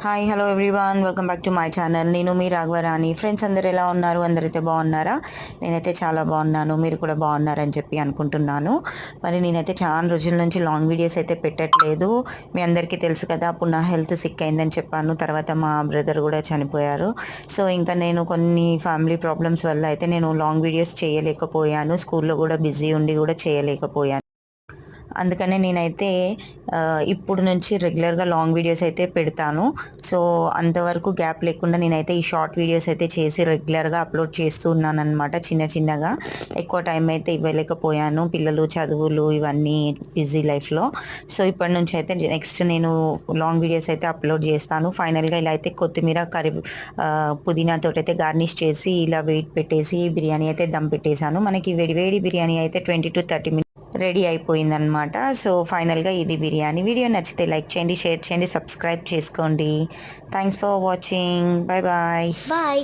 Hi hello everyone welcome back to my channel. నేను మీ Raghavarani. Friends అందరు ఎలా ఉన్నారు? అందరైతే బాగున్నారా? నేనైతే చాలా బాగున్నాను. మీరు కూడా బాగున్నారని చెప్పి అనుకుంటున్నాను. మరి నేనైతే చాలా రోజుల నుంచి లాంగ్ వీడియోస్ అయితే పెట్టట్లేదు. మీ అందరికీ తెలుసు కదా, అప్పుడు నా హెల్త్ సిక్ అయిందని చెప్పాను. తర్వాత మా బ్రదర్ కూడా చనిపోయారు. సో ఇంకా నేను కొన్ని ఫ్యామిలీ ప్రాబ్లమ్స్ వల్ల అయితే నేను లాంగ్ వీడియోస్ చేయలేకపోయాను. స్కూల్లో కూడా బిజీ ఉండి కూడా చేయలేకపోయాను. అందుకనే నేనైతే ఇప్పుడు నుంచి రెగ్యులర్గా లాంగ్ వీడియోస్ అయితే పెడతాను. సో అంతవరకు గ్యాప్ లేకుండా నేనైతే ఈ షార్ట్ వీడియోస్ అయితే చేసి రెగ్యులర్గా అప్లోడ్ చేస్తూ ఉన్నానన్నమాట. చిన్నగా ఎక్కువ టైం అయితే ఇవ్వలేకపోయాను, పిల్లలు చదువులు ఇవన్నీ బిజీ లైఫ్లో. సో ఇప్పటి నుంచి అయితే నెక్స్ట్ నేను లాంగ్ వీడియోస్ అయితే అప్లోడ్ చేస్తాను. ఫైనల్గా ఇలా అయితే కొత్తిమీర పుదీనాతో అయితే గార్నిష్ చేసి ఇలా వెయిట్ పెట్టేసి బిర్యానీ అయితే దమ్ పెట్టేశాను. మనకి వేడి బిర్యానీ అయితే 20 to 30 minutes రెడీ అయిపోయిందనమాట. సో ఫైనల్గా ఇది బిర్యానీ. వీడియో నచ్చితే లైక్ చేయండి, షేర్ చేయండి, సబ్స్క్రైబ్ చేసుకోండి. Thanks for watching. Bye bye. Bye.